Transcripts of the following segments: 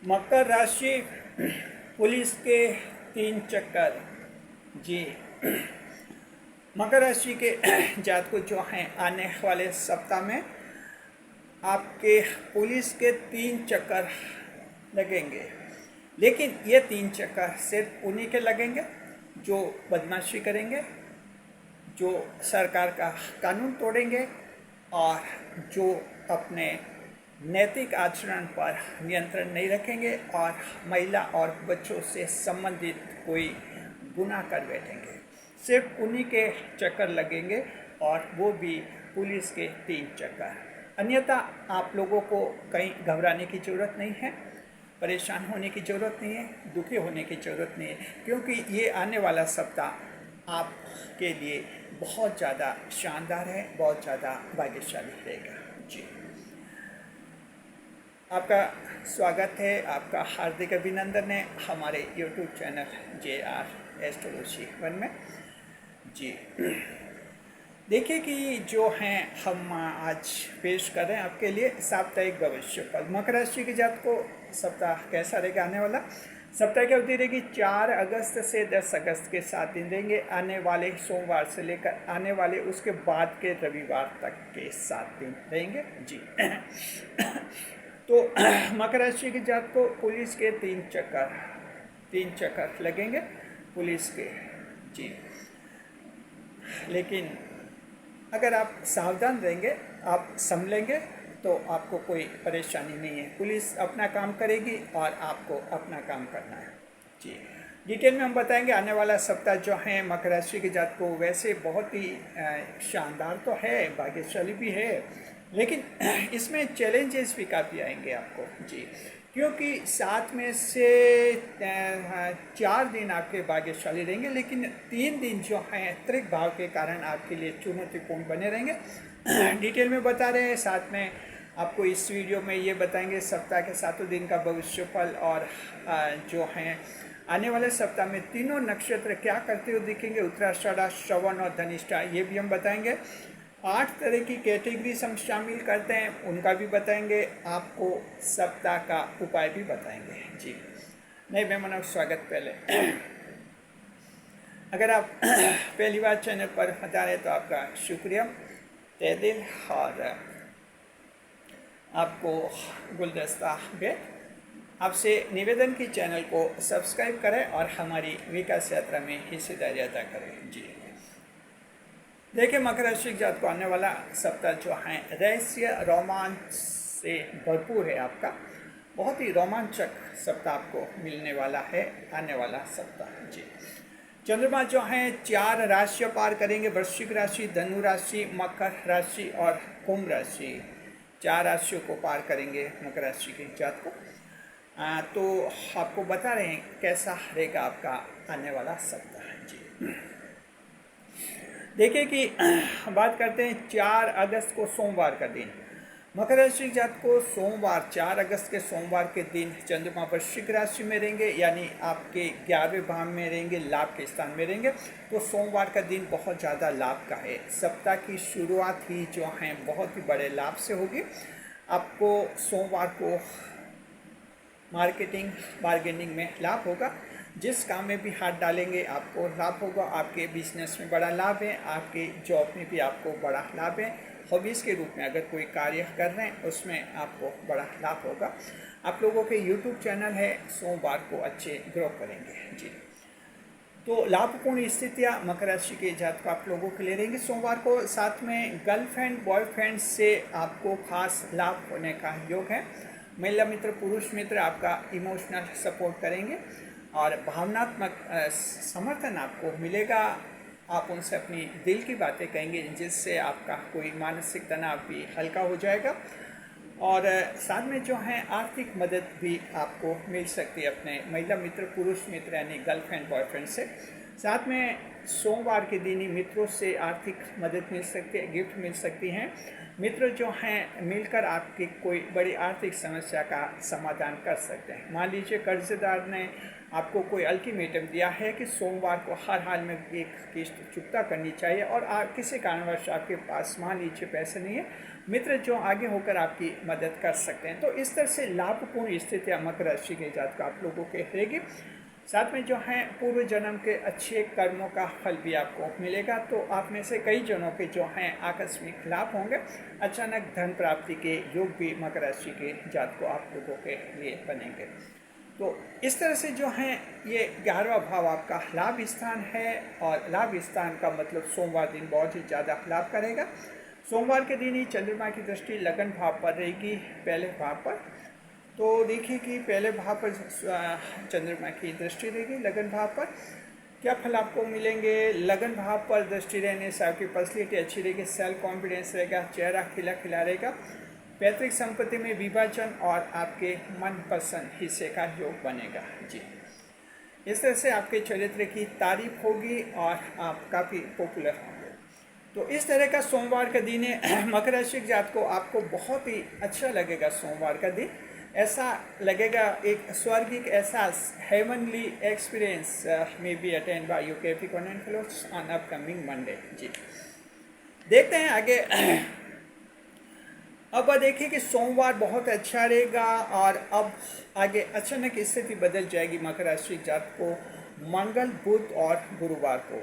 मकर राशि पुलिस के 3 चक्कर। जी, मकर राशि के जातकों जो हैं आने वाले सप्ताह में आपके पुलिस के 3 चक्कर लगेंगे। लेकिन ये 3 चक्कर सिर्फ उन्हीं के लगेंगे जो बदमाशी करेंगे, जो सरकार का कानून तोड़ेंगे और जो अपने नैतिक आचरण पर नियंत्रण नहीं रखेंगे और महिला और बच्चों से संबंधित कोई गुनाह कर बैठेंगे। सिर्फ उन्हीं के चक्कर लगेंगे और वो भी पुलिस के 3 चक्कर। अन्यथा आप लोगों को कहीं घबराने की ज़रूरत नहीं है, परेशान होने की ज़रूरत नहीं है, दुखी होने की ज़रूरत नहीं है, क्योंकि ये आने वाला सप्ताह आपके लिए बहुत ज़्यादा शानदार है, बहुत ज़्यादा भाग्यशाली रहेगा। जी, आपका स्वागत है, आपका हार्दिक अभिनंदन है हमारे YouTube चैनल JR एस्ट्रोलॉजी 1 में। जी, देखिए कि जो हैं हम आज पेश कर रहे हैं आपके लिए साप्ताहिक भविष्यफल। मकर राशि के जातक को सप्ताह कैसा रहेगा आने वाला। सप्ताह की अवधि रहेगी 4 अगस्त से 10 अगस्त के 7 दिन रहेंगे। आने वाले सोमवार से लेकर आने वाले उसके बाद के रविवार तक के 7 दिन रहेंगे। जी तो मकर राशि के जातक को पुलिस के 3 चक्कर लगेंगे पुलिस के। जी, लेकिन अगर आप सावधान रहेंगे, आप संभलेंगे तो आपको कोई परेशानी नहीं है। पुलिस अपना काम करेगी और आपको अपना काम करना है। जी, डिटेल में हम बताएंगे। आने वाला सप्ताह जो है मकर राशि के जातक को वैसे बहुत ही शानदार तो है, भाग्यशाली भी है, लेकिन इसमें चैलेंजेस भी काफ़ी आएंगे आपको। जी, क्योंकि 7 में से 4 दिन आपके भाग्यशाली रहेंगे, लेकिन 3 दिन जो हैं त्रिक भाव के कारण आपके लिए चुनौतीपूर्ण बने रहेंगे। डिटेल में बता रहे हैं, साथ में आपको इस वीडियो में ये बताएंगे सप्ताह के 7 दिन का भविष्यफल और जो हैं आने वाले सप्ताह में तीनों नक्षत्र क्या करते हुए दिखेंगे, उत्तराषाढ़, श्रवण और धनिष्ठा, ये भी हम बताएंगे। 8 तरह की कैटेगरीज हम शामिल करते हैं, उनका भी बताएंगे। आपको सप्ताह का उपाय भी बताएंगे। जी, नए मेहमानों का स्वागत। पहले अगर आप पहली बार चैनल पर बता रहे तो आपका शुक्रिया तहे दिल, और आपको गुलदस्ता भेंट। आपसे निवेदन की चैनल को सब्सक्राइब करें और हमारी विकास यात्रा में हिस्सेदारी अदा करें। जी, देखिए मकर राशि के जातक को आने वाला सप्ताह जो है रहस्य रोमांच से भरपूर है। आपका बहुत ही रोमांचक सप्ताह आपको मिलने वाला है आने वाला सप्ताह। जी, चंद्रमा जो है 4 राशियाँ पार करेंगे, वृश्चिक राशि, धनु राशि, मकर राशि और कुंभ राशि। 4 राशियों को पार करेंगे मकर राशि के जातक को। तो आपको बता रहे हैं कैसा रहेगा आपका आने वाला सप्ताह। जी, देखिए कि बात करते हैं 4 अगस्त को सोमवार का दिन। मकर राशि जातक को सोमवार 4 अगस्त के सोमवार के दिन चंद्रमा वृश्चिक राशि में रहेंगे, यानी आपके 11वें भाव में रहेंगे, लाभ के स्थान में रहेंगे। तो सोमवार का दिन बहुत ज़्यादा लाभ का है। सप्ताह की शुरुआत ही जो है बहुत ही बड़े लाभ से होगी। आपको सोमवार को मार्केटिंग बार्गेनिंग में लाभ होगा। जिस काम में भी हाथ डालेंगे आपको लाभ होगा। आपके बिजनेस में बड़ा लाभ है, आपके जॉब में भी आपको बड़ा लाभ है। हॉबीज़ के रूप में अगर कोई कार्य कर रहे हैं उसमें आपको बड़ा लाभ होगा। आप लोगों के YouTube चैनल है, सोमवार को अच्छे ग्रो करेंगे। जी, तो लाभपूर्ण स्थितियाँ मकर राशि के जातक आप लोगों के लिए रहेंगे सोमवार को। साथ में गर्लफ्रेंड बॉयफ्रेंड से आपको खास लाभ होने का योग है। महिला मित्र पुरुष मित्र आपका इमोशनल सपोर्ट करेंगे और भावनात्मक समर्थन आपको मिलेगा। आप उनसे अपनी दिल की बातें कहेंगे, जिससे आपका कोई मानसिक तनाव भी हल्का हो जाएगा। और साथ में जो है आर्थिक मदद भी आपको मिल सकती है अपने महिला मित्र पुरुष मित्र यानी गर्लफ्रेंड बॉयफ्रेंड से। साथ में सोमवार के दिन ही मित्रों से आर्थिक मदद मिल सकती है, गिफ्ट मिल सकती हैं। मित्र जो हैं मिलकर आपकी कोई बड़ी आर्थिक समस्या का समाधान कर सकते हैं। मान लीजिए कर्जदार ने आपको कोई अल्टीमेटम दिया है कि सोमवार को हर हाल में एक किस्त चुकता करनी चाहिए और किसी कारणवश आपके पास मान लीजिए पैसे नहीं है, मित्र जो आगे होकर आपकी मदद कर सकते हैं। तो इस तरह से लाभपूर्ण स्थितियाँ मकर राशि के जातक आप लोगों के रहेगी। साथ में जो है पूर्व जन्म के अच्छे कर्मों का फल भी आपको मिलेगा। तो आप में से कई जनों के जो हैं आकस्मिक लाभ होंगे। अचानक धन प्राप्ति के योग भी मकर राशि के जातकों आप लोगों के लिए बनेंगे। तो इस तरह से जो है ये 11वां भाव आपका लाभ स्थान है और लाभ स्थान का मतलब सोमवार दिन बहुत ही ज़्यादा लाभ करेगा। सोमवार के दिन ही चंद्रमा की दृष्टि लगन भाव पर रहेगी, पहले भाव पर। तो देखिए कि पहले भाव पर चंद्रमा की दृष्टि रहेगी लगन भाव पर। क्या फल आपको मिलेंगे? लगन भाव पर दृष्टि रहने से आपकी पर्सनैलिटी अच्छी रहेगी, सेल्फ कॉन्फिडेंस रहेगा, चेहरा खिला खिला रहेगा। पैतृक संपत्ति में विभाजन और आपके मनपसंद हिस्से का योग बनेगा जी। इस तरह से आपके चरित्र की तारीफ होगी और आप काफ़ी पॉपुलर होंगे। तो इस तरह का सोमवार का दिन है। मकर राशि के जातकों को आपको बहुत ही अच्छा लगेगा सोमवार का दिन। ऐसा लगेगा एक स्वर्गिक एहसास, heavenly experience may be attend by your Capricorn and floats on upcoming Monday जी। देखते हैं आगे। अब देखिए कि सोमवार बहुत अच्छा रहेगा और अब आगे अचानक स्थिति बदल जाएगी मकर राशि जातक को। मंगल, बुध और गुरुवार को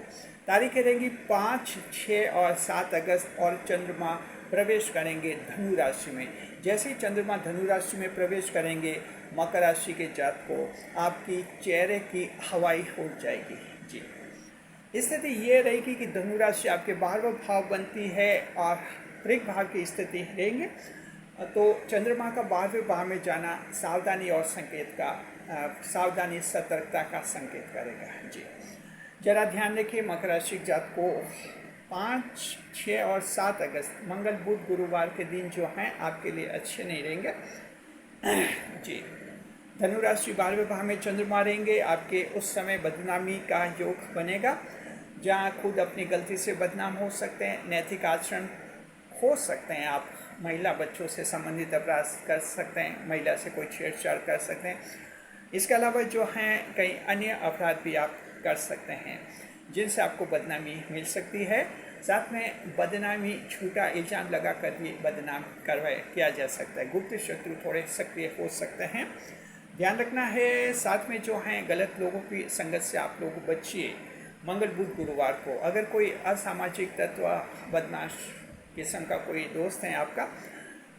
तारीखें रहेंगी 5, 6 और 7 अगस्त और चंद्रमा प्रवेश करेंगे धनु राशि में। जैसे ही चंद्रमा धनु राशि में प्रवेश करेंगे मकर राशि के जातक को आपकी चेहरे की हवाई हो जाएगी जी। स्थिति ये रहेगी कि धनु राशि आपके 12वां भाव बनती है और वृक भाव की स्थिति रहेंगे। तो चंद्रमा का 12वें भाव में जाना सावधानी और संकेत का सावधानी सतर्कता का संकेत करेगा जी। जरा ध्यान रखिए मकर राशि जातक को 5, 6 और 7 अगस्त मंगल, बुध, गुरुवार के दिन जो हैं आपके लिए अच्छे नहीं रहेंगे जी। धनु राशि 12वें भाव में चंद्रमा रहेंगे, आपके उस समय बदनामी का योग बनेगा जहां खुद अपनी गलती से बदनाम हो सकते हैं, नैतिक आचरण हो सकते हैं, आप महिला बच्चों से संबंधित अपराध कर सकते हैं, महिला से कोई छेड़छाड़ कर सकते हैं। इसके अलावा जो हैं कई अन्य अपराध भी आप कर सकते हैं जिनसे आपको बदनामी मिल सकती है। साथ में बदनामी झूठा इल्ज़ाम लगा कर भी बदनाम किया जा सकता है। गुप्त शत्रु थोड़े सक्रिय हो सकते हैं, ध्यान रखना है। साथ में जो हैं गलत लोगों की संगत से आप लोग बचिए। मंगल, बुध, गुरुवार को अगर कोई असामाजिक तत्व, बदमाश किस्म का कोई दोस्त है आपका,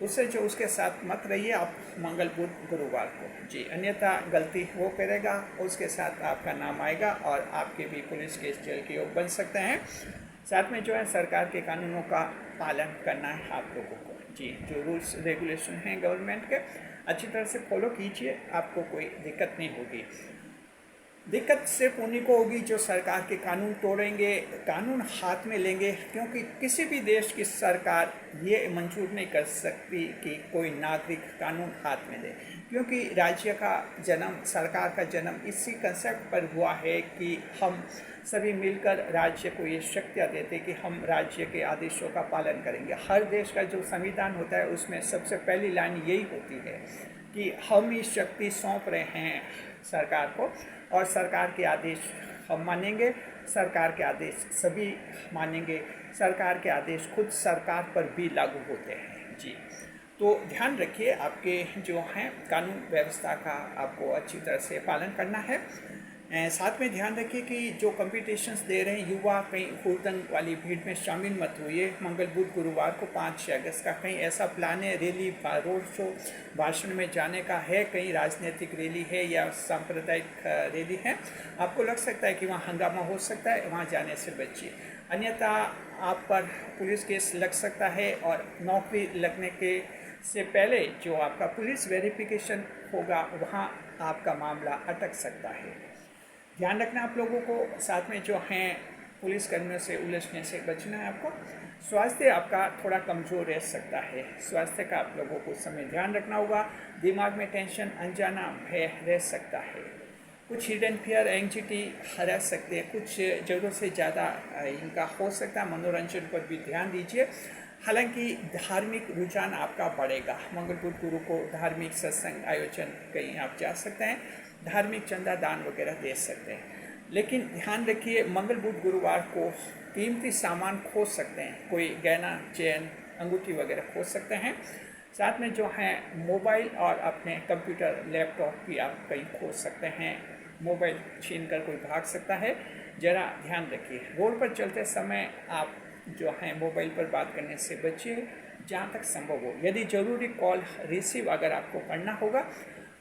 उससे जो उसके साथ मत रहिए आप मंगल, बुध, गुरुवार को जी। अन्यथा गलती वो करेगा, उसके साथ आपका नाम आएगा और आपके भी पुलिस केस, जेल के योग बन सकते हैं। साथ में जो है सरकार के कानूनों का पालन करना है आप लोगों को जी। जो रूल्स रेगुलेशन हैं गवर्नमेंट के अच्छी तरह से फॉलो कीजिए, आपको कोई दिक्कत नहीं होगी। दिक्कत सिर्फ उन्हीं को होगी जो सरकार के कानून तोड़ेंगे, कानून हाथ में लेंगे, क्योंकि किसी भी देश की सरकार ये मंजूर नहीं कर सकती कि कोई नागरिक कानून हाथ में ले, क्योंकि राज्य का जन्म, सरकार का जन्म इसी कंसेप्ट पर हुआ है कि हम सभी मिलकर राज्य को ये शक्तियाँ देते कि हम राज्य के आदेशों का पालन करेंगे। हर देश का जो संविधान होता है उसमें सबसे पहली लाइन यही होती है कि हम ये शक्ति सौंप रहे हैं सरकार को और सरकार के आदेश हम मानेंगे, सरकार के आदेश सभी मानेंगे, सरकार के आदेश खुद सरकार पर भी लागू होते हैं जी। तो ध्यान रखिए आपके जो हैं कानून व्यवस्था का आपको अच्छी तरह से पालन करना है। साथ में ध्यान रखिए कि जो कॉम्पिटिशन्स दे रहे हैं युवा कहीं हुड़दंग वाली भीड़ में शामिल मत हुए। मंगल, बुध, गुरुवार को 5-6 अगस्त का कहीं ऐसा प्लान है, रैली, रोड शो, भाषण में जाने का है, कहीं राजनीतिक रैली है या सांप्रदायिक रैली है, आपको लग सकता है कि वहाँ हंगामा हो सकता है, वहाँ जाने से बचिए। अन्यथा आप पर पुलिस केस लग सकता है और नौकरी लगने के से पहले जो आपका पुलिस वेरिफिकेशन होगा वहाँ आपका मामला अटक सकता है। ध्यान रखना आप लोगों को। साथ में जो हैं पुलिस कर्मियों से उलझने से बचना है आपको। स्वास्थ्य आपका थोड़ा कमज़ोर रह सकता है, स्वास्थ्य का आप लोगों को समय ध्यान रखना होगा। दिमाग में टेंशन, अनजाना भय रह सकता है। कुछ हिडन फियर एंग्जाइटी रह सकते हैं, कुछ ज़रूरत से ज़्यादा इनका हो सकता है। मनोरंजन पर भी ध्यान दीजिए। हालांकि धार्मिक रुझान आपका बढ़ेगा। मंगल बुध गुरु को धार्मिक सत्संग आयोजन कहीं आप जा सकते हैं, धार्मिक चंदा दान वगैरह दे सकते हैं। लेकिन ध्यान रखिए, मंगल बुध गुरुवार को कीमती सामान खो सकते हैं, कोई गहना चेन अंगूठी वगैरह खो सकते हैं। साथ में जो है मोबाइल और अपने कंप्यूटर लैपटॉप भी आप कहीं खो सकते हैं। मोबाइल छीन कर कोई भाग सकता है, ज़रा ध्यान रखिए। रोड पर चलते समय आप जो है मोबाइल पर बात करने से बचिए जहाँ तक संभव हो। यदि ज़रूरी कॉल रिसीव अगर आपको करना होगा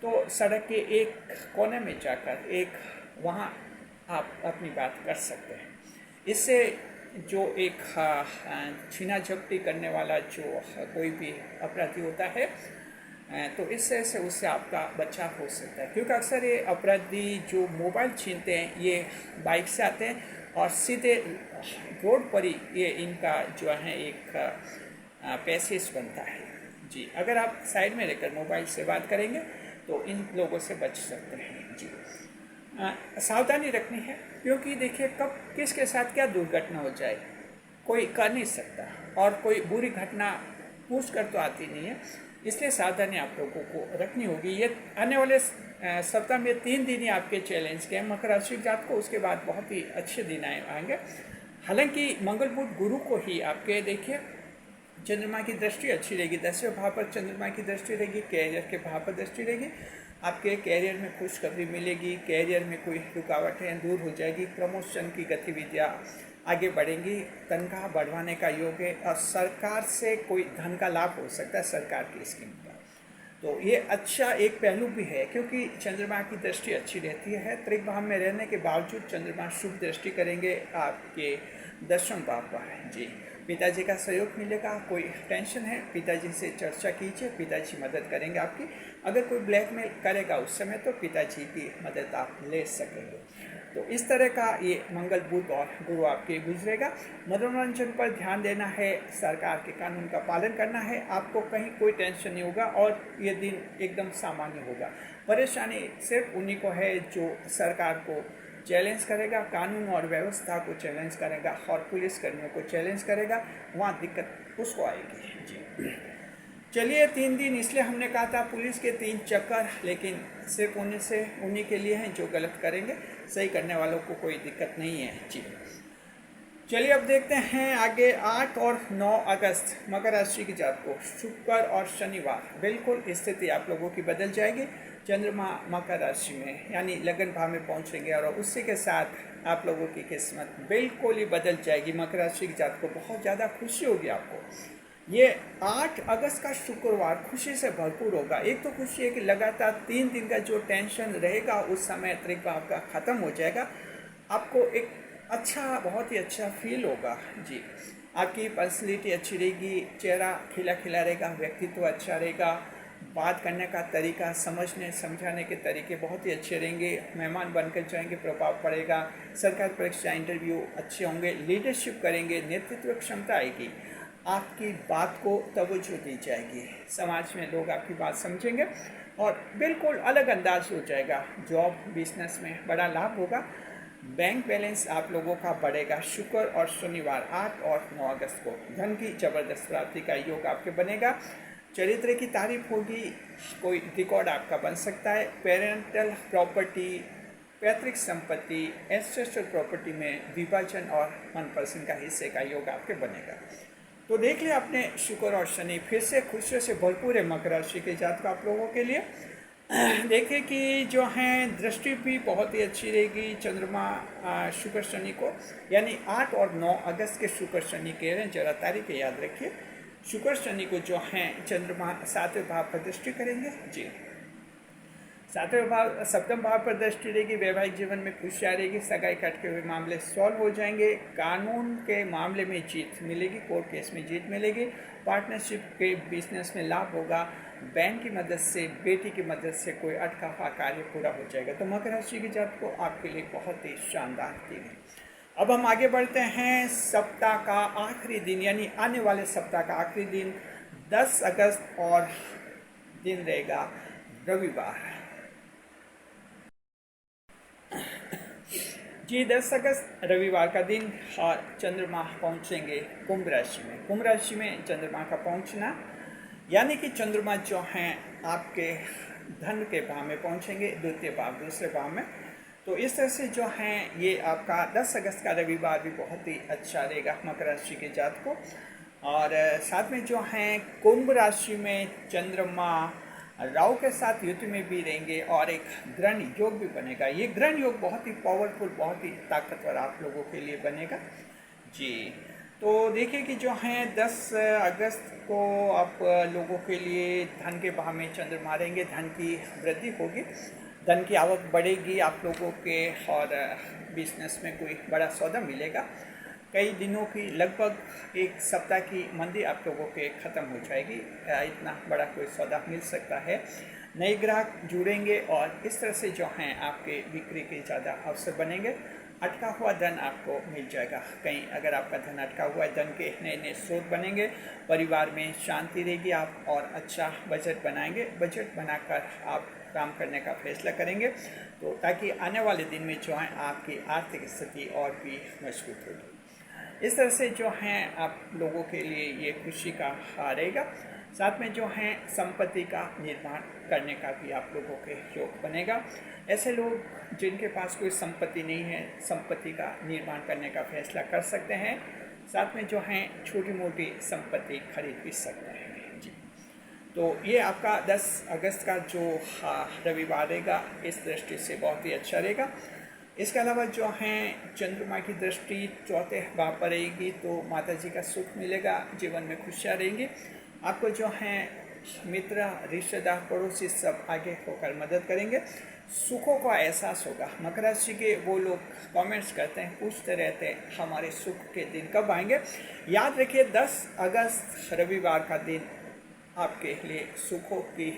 तो सड़क के एक कोने में जाकर वहाँ आप अपनी बात कर सकते हैं। इससे जो एक छीना झपटी करने वाला जो कोई भी अपराधी होता है, तो इससे से उससे आपका बचाव हो सकता है। क्योंकि अक्सर ये अपराधी जो मोबाइल छीनते हैं ये बाइक से आते हैं और सीधे रोड पर ही ये इनका जो है एक पैसेज बनता है। जी, अगर आप साइड में रहकर मोबाइल से बात करेंगे तो इन लोगों से बच सकते हैं। जी, सावधानी रखनी है, क्योंकि देखिए कब किसके साथ क्या दुर्घटना हो जाए कोई कर नहीं सकता, और कोई बुरी घटना पूछ कर तो आती नहीं है। इसलिए सावधानी आप लोगों को रखनी होगी। ये आने वाले सप्ताह में 3 दिन ही आपके चैलेंज के हैं मकर राशि जात को, उसके बाद बहुत ही अच्छे दिन आएंगे। हालांकि मंगल बुध गुरु को ही आपके देखिए चंद्रमा की दृष्टि अच्छी रहेगी, 10वें भाव पर चंद्रमा की दृष्टि रहेगी, कैरियर के भाव पर दृष्टि रहेगी। आपके कैरियर में खुशखबरी मिलेगी, कैरियर में कोई रुकावटें दूर हो जाएगी, प्रमोशन की गतिविधियाँ आगे बढ़ेंगी, तनख्वाह बढ़वाने का योग है, और सरकार से कोई धन का लाभ हो सकता है सरकार की स्कीम का। तो ये अच्छा एक पहलू भी है, क्योंकि चंद्रमा की दृष्टि अच्छी रहती है। त्रिक भाव में रहने के बावजूद चंद्रमा शुभ दृष्टि करेंगे आपके 10वें भाव पर। जी, पिताजी का सहयोग मिलेगा। कोई टेंशन है पिताजी से चर्चा कीजिए, पिताजी मदद करेंगे आपकी। अगर कोई ब्लैकमेल करेगा उस समय तो पिताजी की मदद आप ले सकेंगे। तो इस तरह का ये मंगल बुध और गुरु आपके गुजरेगा। मनोरंजन पर ध्यान देना है, सरकार के कानून का पालन करना है, आपको कहीं कोई टेंशन नहीं होगा और ये दिन एकदम सामान्य होगा। परेशानी सिर्फ उन्हीं को है जो सरकार को चैलेंज करेगा, कानून और व्यवस्था को चैलेंज करेगा और पुलिसकर्मियों को चैलेंज करेगा, वहाँ दिक्कत उसको आएगी। जी, चलिए 3 दिन इसलिए हमने कहा था पुलिस के 3 चक्कर, लेकिन सिर्फ उन्हीं के लिए हैं जो गलत करेंगे, सही करने वालों को कोई दिक्कत नहीं है। जी, चलिए अब देखते हैं आगे 8 और 9 अगस्त मकर राशि की जात को शुक्र और शनिवार बिल्कुल स्थिति आप लोगों की बदल जाएगी। चंद्रमा मकर राशि में यानी लगन भाव में पहुंचेंगे और उसी के साथ आप लोगों की किस्मत बिल्कुल ही बदल जाएगी। मकर राशि की जात को बहुत ज़्यादा खुशी होगी आपको। ये 8 अगस्त का शुक्रवार खुशी से भरपूर होगा। एक तो खुशी है कि लगातार 3 दिन का जो टेंशन रहेगा उस समय त्रिक भाव का ख़त्म हो जाएगा। आपको एक अच्छा, बहुत ही अच्छा फील होगा। जी, आपकी पर्सनैलिटी अच्छी रहेगी, चेहरा खिला खिला रहेगा, व्यक्तित्व अच्छा रहेगा, बात करने का तरीका, समझने समझाने के तरीके बहुत ही अच्छे रहेंगे, मेहमान बनकर जाएंगे, प्रभाव पड़ेगा, सरकारी परीक्षा इंटरव्यू अच्छे होंगे, लीडरशिप करेंगे, नेतृत्व क्षमता आएगी, आपकी बात को तवज्जो दी जाएगी, समाज में लोग आपकी बात समझेंगे और बिल्कुल अलग अंदाज हो जाएगा। जॉब बिजनेस में बड़ा लाभ होगा। बैंक बैलेंस आप लोगों का बढ़ेगा। शुक्र और शनिवार 8 और 9 अगस्त को धन की जबरदस्त प्राप्ति का योग आपके बनेगा। चरित्र की तारीफ होगी, कोई रिकॉर्ड आपका बन सकता है। पेरेंटल प्रॉपर्टी, पैतृक संपत्ति, एंसेस्ट्रल प्रॉपर्टी में विभाजन और मनपसंद का हिस्से का योग आपके बनेगा। तो देख लिया आपने शुक्र और शनि फिर से खुशियों से भरपूर है मकर राशि के जातक आप लोगों के लिए। देखिए कि जो हैं दृष्टि भी बहुत ही अच्छी रहेगी चंद्रमा शुक्र शनि को, यानी 8 और 9 अगस्त के शुक्र शनि कह रहे हैं, जरा तारीखें याद रखिए। शुक्र शनि को जो हैं चंद्रमा 7वें भाव पर दृष्टि करेंगे। जी, 7वें भाव 7वें भाव पर दृष्टि रहेगी। वैवाहिक जीवन में खुशियाँ रहेगी, सगाई के अटके हुए मामले सॉल्व हो जाएंगे, कानून के मामले में जीत मिलेगी, कोर्ट केस में जीत मिलेगी, पार्टनरशिप के बिजनेस में लाभ होगा, बैंक की मदद से, बेटी की मदद से कोई अटका हुआ कार्य पूरा हो जाएगा। तो मकर राशि की जात को आपके लिए बहुत ही शानदार दिन है। अब हम आगे बढ़ते हैं। सप्ताह का आखिरी दिन यानी आने वाले सप्ताह का आखिरी दिन 10 अगस्त और दिन रहेगा रविवार। जी 10 अगस्त रविवार का दिन और चंद्रमा पहुंचेंगे कुंभ राशि में। कुंभ राशि में चंद्रमा का पहुंचना यानी कि चंद्रमा जो हैं आपके धन के भाव में पहुंचेंगे, द्वितीय भाव दूसरे भाव में। तो इस तरह से जो हैं ये आपका 10 अगस्त का रविवार भी बहुत ही अच्छा रहेगा मकर राशि के जात को। और साथ में जो हैं कुंभ राशि में चंद्रमा राहु के साथ युति में भी रहेंगे और एक ग्रहण योग भी बनेगा। ये ग्रहण योग बहुत ही पावरफुल, बहुत ही ताकतवर आप लोगों के लिए बनेगा जी। तो देखिए कि जो हैं 10 अगस्त को आप लोगों के लिए धन के भाव में चंद्रमा रहेंगे, धन की वृद्धि होगी, धन की आवक बढ़ेगी आप लोगों के, और बिजनेस में कोई बड़ा सौदा मिलेगा। कई दिनों की लगभग एक सप्ताह की मंदी आप लोगों के ख़त्म हो जाएगी, इतना बड़ा कोई सौदा मिल सकता है। नए ग्राहक जुड़ेंगे और इस तरह से जो हैं आपके बिक्री के ज़्यादा अवसर बनेंगे। अटका हुआ धन आपको मिल जाएगा। कहीं अगर आपका धन अटका हुआ है, धन के नए नए स्रोत बनेंगे, परिवार में शांति रहेगी, आप और अच्छा बजट बनाएंगे। बजट बनाकर आप काम करने का फैसला करेंगे तो ताकि आने वाले दिन में जो है आपकी आर्थिक स्थिति और भी मजबूत होगी। इस तरह से जो हैं आप लोगों के लिए ये खुशी का रहेगा। साथ में जो हैं संपत्ति का निर्माण करने का भी आप लोगों के योग बनेगा। ऐसे लोग जिनके पास कोई संपत्ति नहीं है, संपत्ति का निर्माण करने का फैसला कर सकते हैं। साथ में जो हैं छोटी मोटी संपत्ति खरीद भी सकते हैं जी। तो ये आपका 10 अगस्त का जो रविवार रहेगा, इस दृष्टि से बहुत ही अच्छा रहेगा। इसके अलावा जो हैं चंद्रमा की दृष्टि चौथे भाव पर रहेगी तो माता जी का सुख मिलेगा, जीवन में खुशियाँ रहेंगी। आपको जो हैं मित्र, रिश्तेदार, पड़ोसी सब आगे होकर मदद करेंगे, सुखों का एहसास होगा। मकर राशि के वो लोग कमेंट्स करते हैं, पूछते रहते हैं हमारे सुख के दिन कब आएंगे। याद रखिए 10 अगस्त रविवार का दिन आपके लिए सुखों की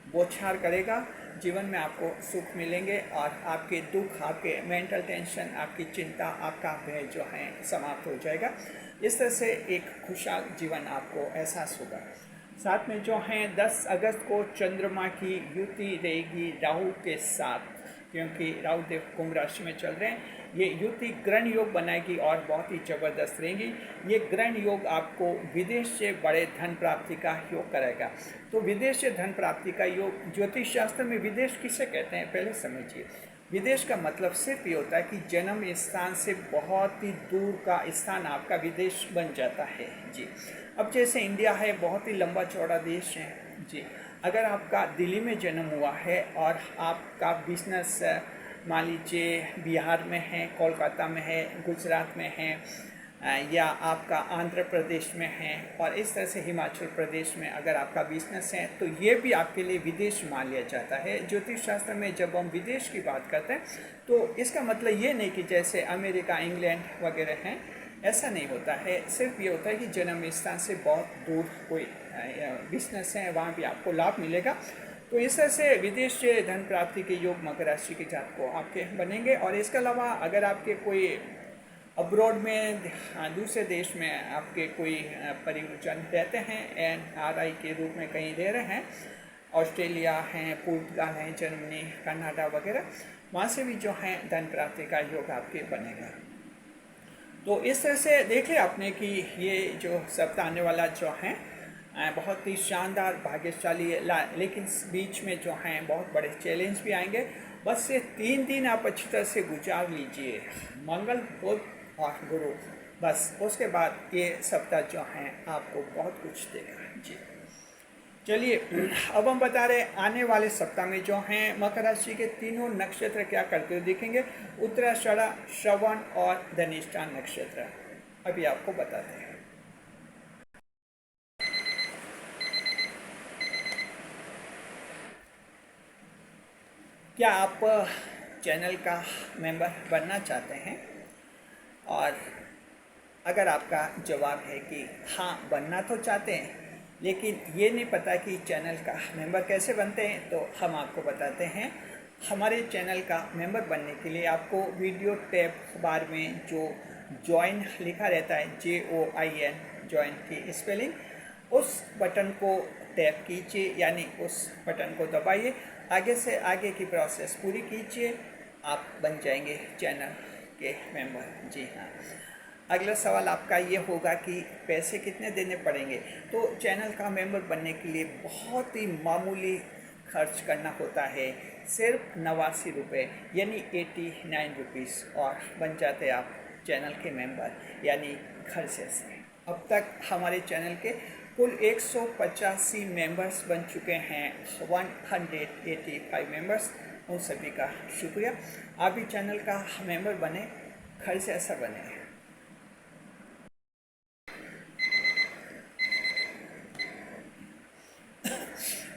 बौछार करेगा। जीवन में आपको सुख मिलेंगे और आपके दुख, आपके मेंटल टेंशन, आपकी चिंता, आपका भय जो है समाप्त हो जाएगा। इस तरह से एक खुशहाल जीवन आपको एहसास होगा। साथ में जो हैं 10 अगस्त को चंद्रमा की युति रहेगी राहु के साथ, क्योंकि राहु देव कुंभ राशि में चल रहे हैं। ये युति ग्रहण योग बनाएगी और बहुत ही ज़बरदस्त रहेगी। ये ग्रहण योग आपको विदेश से बड़े धन प्राप्ति का योग कराएगा। तो विदेश से धन प्राप्ति का योग, ज्योतिष शास्त्र में विदेश किसे कहते हैं पहले समझिए। विदेश का मतलब सिर्फ ये होता है कि जन्म स्थान से बहुत ही दूर का स्थान आपका विदेश बन जाता है जी। अब जैसे इंडिया है, बहुत ही लंबा चौड़ा देश है जी। अगर आपका दिल्ली में जन्म हुआ है और आपका बिजनेस मान लीजिए बिहार में है, कोलकाता में है, गुजरात में है, या आपका आंध्र प्रदेश में है और इस तरह से हिमाचल प्रदेश में अगर आपका बिजनेस है, तो ये भी आपके लिए विदेश मान लिया जाता है। ज्योतिष शास्त्र में जब हम विदेश की बात करते हैं तो इसका मतलब ये नहीं कि जैसे अमेरिका, इंग्लैंड वगैरह हैं, ऐसा नहीं होता है। सिर्फ ये होता है कि जन्म स्थान से बहुत दूर कोई बिजनेस है, वहाँ भी आपको लाभ मिलेगा। तो इस तरह से विदेश से धन प्राप्ति के योग मकर राशि के जात को आपके बनेंगे। और इसके अलावा अगर आपके कोई अब्रॉड में, दूसरे देश में आपके कोई परिजन रहते हैं, NRI के रूप में कहीं रह रहे हैं, ऑस्ट्रेलिया हैं, पुर्तगाल हैं, जर्मनी, कनाडा वगैरह, वहाँ से भी जो है धन प्राप्ति का योग आपके बनेगा। तो इस तरह से देखिए आपने कि ये जो सप्ताह आने वाला जो है बहुत ही शानदार, भाग्यशाली है, लेकिन बीच में जो हैं बहुत बड़े चैलेंज भी आएंगे। बस ये 3 दिन आप अच्छी तरह से गुजार लीजिए, मंगल, बुध और गुरु, बस उसके बाद ये सप्ताह जो हैं आपको बहुत कुछ देगा जी। चलिए अब हम बता रहे आने वाले सप्ताह में जो हैं मकर राशि के तीनों नक्षत्र क्या करते हुए दिखेंगे। उत्तराषाढ़ा, श्रवण और धनिष्ठा नक्षत्र अभी आपको बताते हैं। क्या आप चैनल का मेंबर बनना चाहते हैं? और अगर आपका जवाब है कि हाँ बनना तो चाहते हैं, लेकिन ये नहीं पता कि चैनल का मेंबर कैसे बनते हैं, तो हम आपको बताते हैं। हमारे चैनल का मेंबर बनने के लिए आपको वीडियो टैब बार में जो ज्वाइन लिखा रहता है, JOIN, ज्वाइन की स्पेलिंग, उस बटन को टैप कीजिए, यानी उस बटन को दबाइए। आगे से आगे की प्रोसेस पूरी कीजिए, आप बन जाएंगे चैनल के मेंबर। जी हाँ, अगला सवाल आपका ये होगा कि पैसे कितने देने पड़ेंगे। तो चैनल का मेंबर बनने के लिए बहुत ही मामूली खर्च करना होता है, सिर्फ 89 रुपये यानी 89 रुपीज़, और बन जाते आप चैनल के मेंबर यानी घर से। अब तक हमारे चैनल के कुल 185 मेंबर्स बन चुके हैं, 185 मेंबर्स। उन सभी का शुक्रिया। आप भी चैनल का मेंबर बने, घर से ऐसा बने।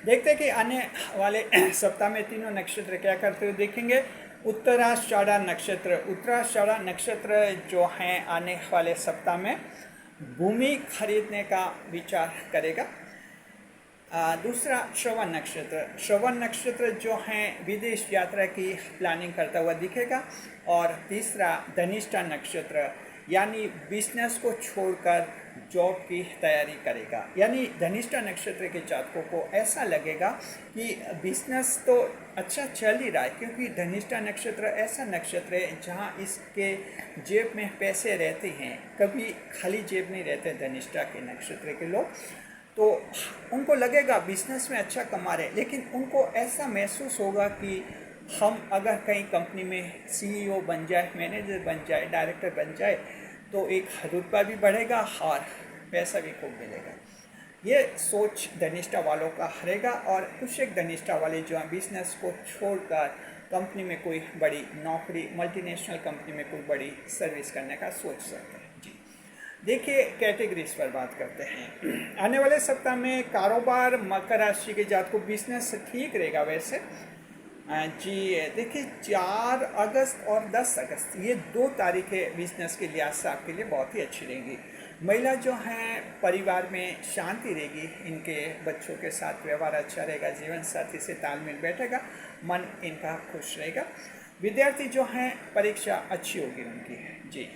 देखते हैं कि आने वाले सप्ताह में तीनों नक्षत्र क्या करते हुए देखेंगे। उत्तराषाढ़ा नक्षत्र, उत्तराषाढ़ा नक्षत्र जो हैं आने वाले सप्ताह में भूमि खरीदने का विचार करेगा। दूसरा श्रवण नक्षत्र, श्रवण नक्षत्र जो हैं विदेश यात्रा की प्लानिंग करता हुआ दिखेगा। और तीसरा धनिष्ठा नक्षत्र यानी बिजनेस को छोड़कर जॉब की तैयारी करेगा। यानी धनिष्ठा नक्षत्र के जातकों को ऐसा लगेगा कि बिजनेस तो अच्छा चल ही रहा है, क्योंकि धनिष्ठा नक्षत्र ऐसा नक्षत्र है जहाँ इसके जेब में पैसे रहते हैं, कभी खाली जेब नहीं रहते धनिष्ठा के नक्षत्र के लोग। तो उनको लगेगा बिजनेस में अच्छा कमा रहे, लेकिन उनको ऐसा महसूस होगा कि हम अगर कहीं कंपनी में सीईओ बन जाए, मैनेजर बन जाए, डायरेक्टर बन जाए, तो एक रुतबा भी बढ़ेगा और पैसा भी खूब मिलेगा। ये सोच धनिष्ठा वालों का हरेगा। और कुछ एक धनिष्ठा वाले जो हैं बिजनेस को छोड़कर कंपनी में कोई बड़ी नौकरी, मल्टीनेशनल कंपनी में कोई बड़ी सर्विस करने का सोच सकते हैं। जी देखिए, कैटेगरीज पर बात करते हैं। आने वाले सप्ताह में कारोबार, मकर राशि के जात को बिजनेस ठीक रहेगा वैसे। जी देखिए, 4 अगस्त और 10 अगस्त ये 2 तारीखें बिजनेस के लिहाज से आपके लिए बहुत ही अच्छी रहेंगी। महिला जो हैं परिवार में शांति रहेगी, इनके बच्चों के साथ व्यवहार अच्छा रहेगा, जीवन साथी से तालमेल बैठेगा, मन इनका खुश रहेगा। विद्यार्थी जो हैं परीक्षा अच्छी होगी उनकी। जी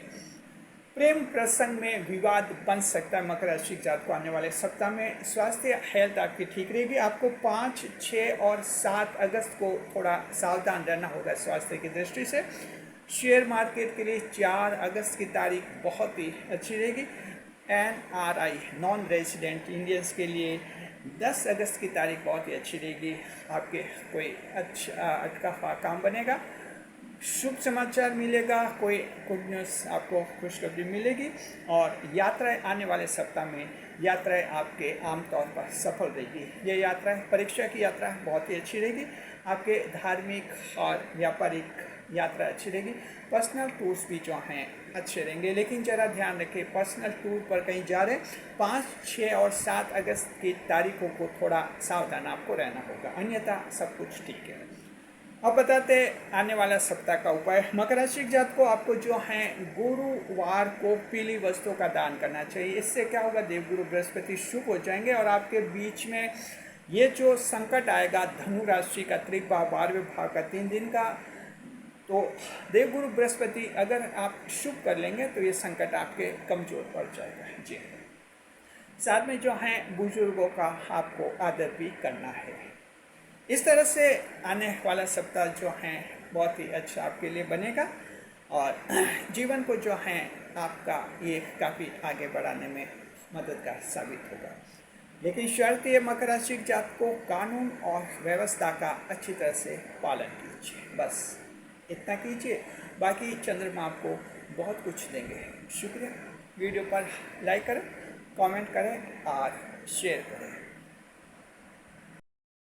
प्रेम प्रसंग में विवाद बन सकता है मकर राशि के जातक को आने वाले सप्ताह में। स्वास्थ्य हेल्थ आपकी ठीक रहेगी। आपको 5, 6 और 7 अगस्त को थोड़ा सावधान रहना होगा स्वास्थ्य की दृष्टि से। शेयर मार्केट के लिए 4 अगस्त की तारीख बहुत ही अच्छी रहेगी। NRI नॉन रेजिडेंट इंडियंस के लिए 10 अगस्त की तारीख बहुत ही अच्छी रहेगी। आपके कोई अच्छा अटका हुआ काम बनेगा, शुभ समाचार मिलेगा, कोई गुड न्यूज़ आपको खुशखबरी मिलेगी। और यात्राएं आने वाले सप्ताह में यात्राएं आपके आमतौर पर सफल रहेगी। ये यात्राएं, परीक्षा की यात्रा बहुत ही अच्छी रहेगी। आपके धार्मिक और व्यापारिक यात्रा अच्छी रहेगी। पर्सनल टूर्स भी जो हैं अच्छे रहेंगे, लेकिन ज़रा ध्यान रखें पर्सनल टूर पर कहीं जा रहे 5, 6 और 7 अगस्त की तारीखों को थोड़ा सावधान आपको रहना होगा, अन्यथा सब कुछ ठीक है। अब बताते आने वाला सप्ताह का उपाय। मकर राशि के जातक को आपको जो है गुरुवार को पीली वस्तु का दान करना चाहिए। इससे क्या होगा, देवगुरु बृहस्पति शुभ हो जाएंगे और आपके बीच में ये जो संकट आएगा धनु राशि का, त्रिक भाव, 12वें भाव का, 3 दिन का, तो देवगुरु बृहस्पति अगर आप शुभ कर लेंगे तो ये संकट आपके कमजोर पड़ जाएगा। जी साथ में जो है बुजुर्गों का आपको आदर भी करना है। इस तरह से आने वाला सप्ताह जो है बहुत ही अच्छा आपके लिए बनेगा और जीवन को जो है आपका ये काफ़ी आगे बढ़ाने में मददगार साबित होगा। लेकिन शर्त ये मकर राशि के जातक को कानून और व्यवस्था का अच्छी तरह से पालन कीजिए, बस इतना कीजिए, बाकी चंद्रमा आपको बहुत कुछ देंगे। शुक्रिया। वीडियो पर लाइक करें, कमेंट करें और शेयर करें।